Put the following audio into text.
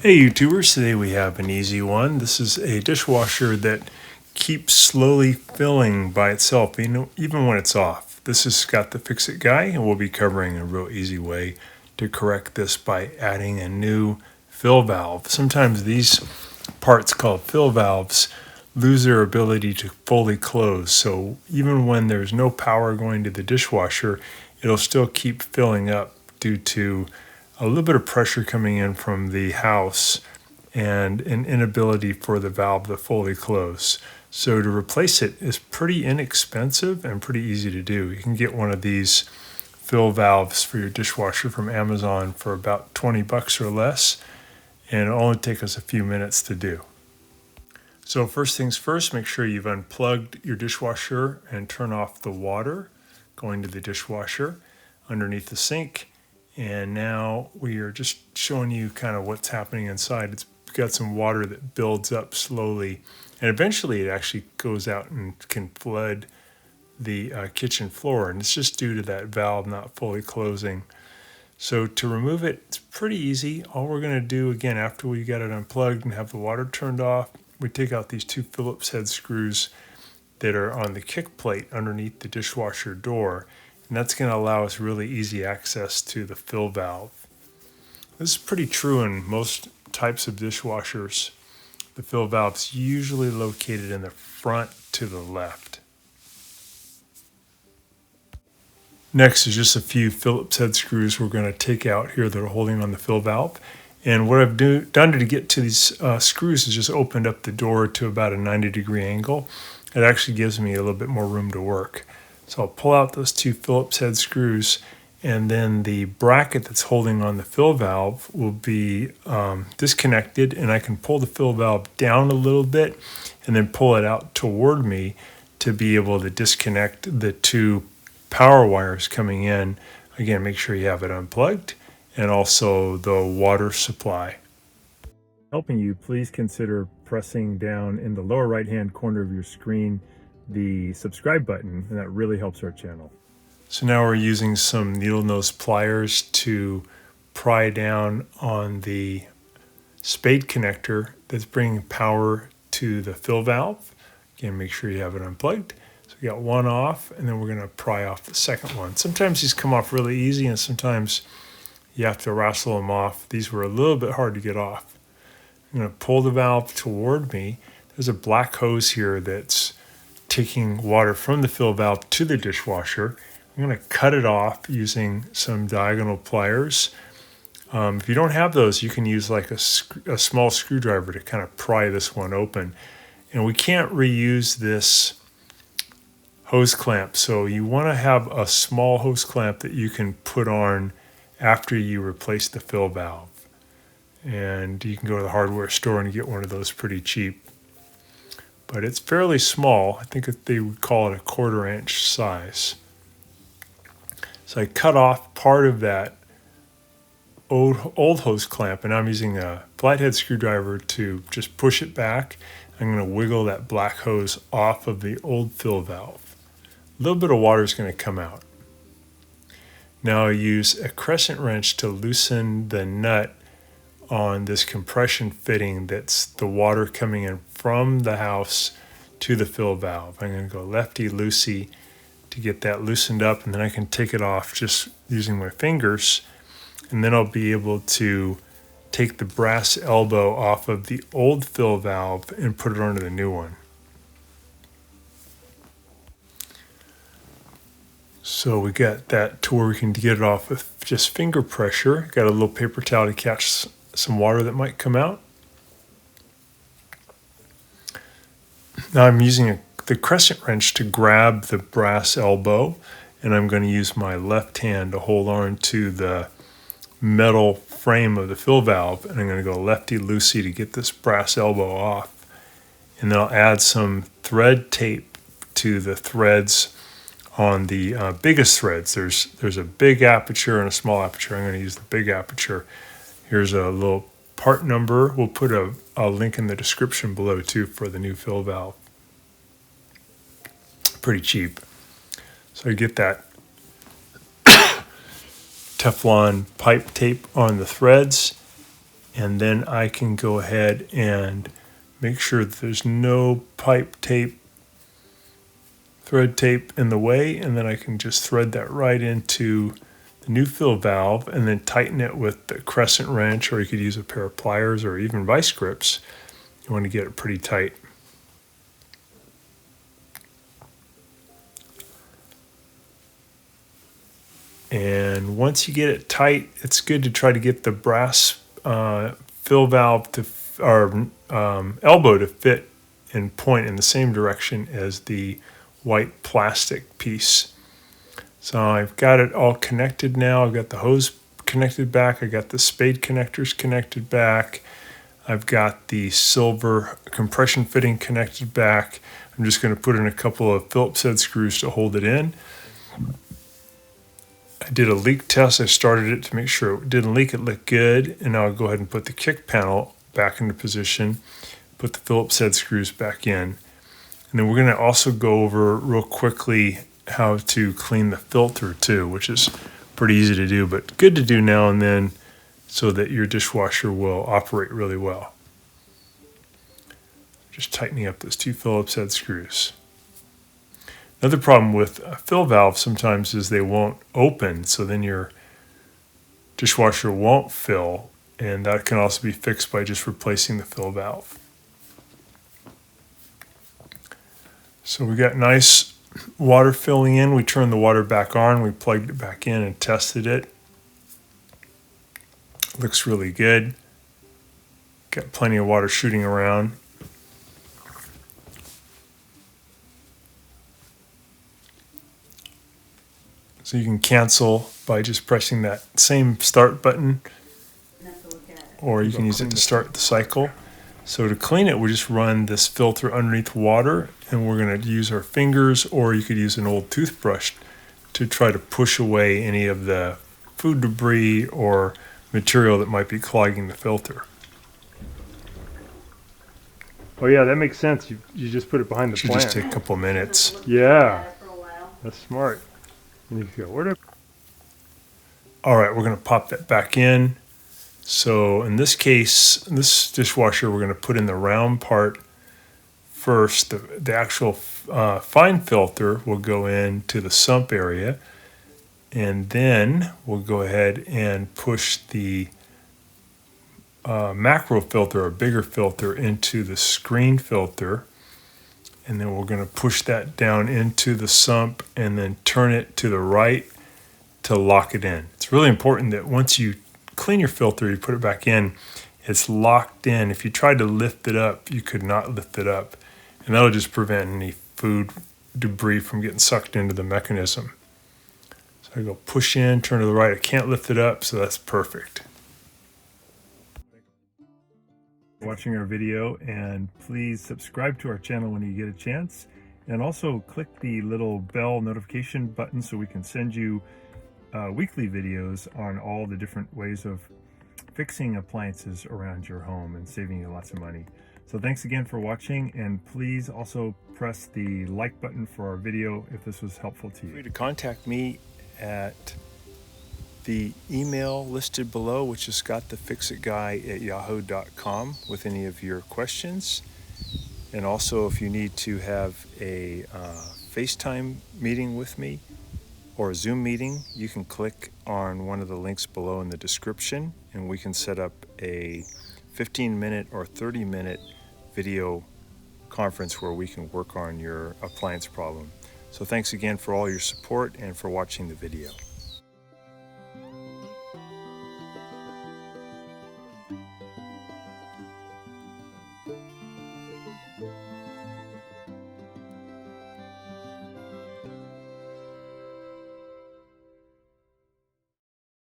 Hey YouTubers, today we have an easy one. This is a dishwasher that keeps slowly filling by itself, even when it's off. This has got the Fix-It guy, and we'll be covering a real easy way to correct this by adding a new fill valve. Sometimes these parts called fill valves lose their ability to fully close, so even when there's no power going to the dishwasher, it'll still keep filling up due to a little bit of pressure coming in from the house and an inability for the valve to fully close. So to replace it is pretty inexpensive and pretty easy to do. You can get one of these fill valves for your dishwasher from Amazon for about 20 bucks or less, and it'll only take us a few minutes to do. So first things first, make sure you've unplugged your dishwasher and turn off the water going to the dishwasher underneath the sink. And now we are just showing you kind of what's happening inside. It's got some water that builds up slowly, and eventually it actually goes out and can flood the kitchen floor, and it's just due to that valve not fully closing. So to remove it, it's pretty easy. All we're going to do, again, after we got it unplugged and have the water turned off, we take out these two Phillips head screws that are on the kick plate underneath the dishwasher door. And that's going to allow us really easy access to the fill valve. This is pretty true in most types of dishwashers. The fill valve's usually located in the front to the left. Next is just a few Phillips head screws we're going to take out here that are holding on the fill valve. And what I've done to get to these screws is just opened up the door to about a 90-degree angle. It actually gives me a little bit more room to work. So I'll pull out those two Phillips head screws, and then the bracket that's holding on the fill valve will be disconnected, and I can pull the fill valve down a little bit and then pull it out toward me to be able to disconnect the two power wires coming in. Again, make sure you have it unplugged, and also the water supply. Helping you, please consider pressing down in the lower right-hand corner of your screen the subscribe button, and that really helps our channel. So now we're using some needle nose pliers to pry down on the spade connector that's bringing power to the fill valve. Again, make sure you have it unplugged. So we got one off, and then we're going to pry off the second one. Sometimes these come off really easy, and sometimes you have to wrestle them off. These were a little bit hard to get off. I'm going to pull the valve toward me. There's a black hose here that's taking water from the fill valve to the dishwasher. I'm going to cut it off using some diagonal pliers. If you don't have those, you can use like a small screwdriver to kind of pry this one open. And we can't reuse this hose clamp, so you want to have a small hose clamp that you can put on after you replace the fill valve. And you can go to the hardware store and get one of those pretty cheap. But it's fairly small. I think they would call it a 1/4 inch size. So I cut off part of that old hose clamp, and I'm using a flathead screwdriver to just push it back. I'm going to wiggle that black hose off of the old fill valve. A little bit of water is going to come out. Now I use a crescent wrench to loosen the nut on this compression fitting that's the water coming in from the house to the fill valve. I'm going to go lefty-loosey to get that loosened up, and then I can take it off just using my fingers, and then I'll be able to take the brass elbow off of the old fill valve and put it onto the new one. So we got that to where we can get it off with just finger pressure. Got a little paper towel to catch some water that might come out. Now I'm using the crescent wrench to grab the brass elbow, and I'm going to use my left hand to hold on to the metal frame of the fill valve, and I'm going to go lefty-loosey to get this brass elbow off. And then I'll add some thread tape to the threads on the biggest threads. There's a big aperture and a small aperture. I'm going to use the big aperture. Here's a little part number. We'll put a link in the description below too for the new fill valve. Pretty cheap. So I get that Teflon pipe tape on the threads, And then I can go ahead and make sure that there's no pipe tape, thread tape in the way, and then I can just thread that right into the new fill valve and then tighten it with the crescent wrench, or you could use a pair of pliers or even vice grips. You want to get it pretty tight. And once you get it tight, it's good to try to get the brass fill valve to or elbow to fit and point in the same direction as the white plastic piece. So I've got it all connected now. I've got the hose connected back. I got the spade connectors connected back. I've got the silver compression fitting connected back. I'm just going to put in a couple of Phillips head screws to hold it in. I did a leak test. I started it to make sure it didn't leak. It looked good. And now I'll go ahead and put the kick panel back into position, put the Phillips head screws back in. And then we're going to also go over real quickly how to clean the filter too, which is pretty easy to do, but good to do now and then so that your dishwasher will operate really well. Just tightening up those 2 Phillips head screws. Another problem with a fill valve sometimes is they won't open, so then your dishwasher won't fill, and that can also be fixed by just replacing the fill valve. So we got nice water filling in. We turned the water back on. We plugged it back in and tested it. Looks really good. Got plenty of water shooting around. So you can cancel by just pressing that same start button, or you can use it to start the cycle. So to clean it, we just run this filter underneath water, and we're going to use our fingers, or you could use an old toothbrush to try to push away any of the food debris or material that might be clogging the filter. Oh yeah, that makes sense. You just put it behind the plant. Should just take a couple minutes. Yeah, that's smart. And you go, where? All right, we're going to pop that back in. So in this case, in this dishwasher, we're going to put in the round part first. The actual fine filter will go into the sump area, and then we'll go ahead and push the macro filter, or bigger filter, into the screen filter. And then we're going to push that down into the sump and then turn it to the right to lock it in. It's really important that once you clean your filter, you put it back in, it's locked in. If you tried to lift it up, you could not lift it up. And that'll just prevent any food debris from getting sucked into the mechanism. So I go push in, turn to the right. I can't lift it up, so that's perfect. Watching our video, and please subscribe to our channel when you get a chance, and also click the little bell notification button so we can send you weekly videos on all the different ways of fixing appliances around your home and saving you lots of money. So thanks again for watching, and please also press the like button for our video if this was helpful to you. Feel free to contact me at the email listed below, which is scottthefixitguy@yahoo.com, with any of your questions. And also, if you need to have a FaceTime meeting with me or a Zoom meeting, you can click on one of the links below in the description, and we can set up a 15-minute or 30-minute video conference where we can work on your appliance problem. So thanks again for all your support and for watching the video.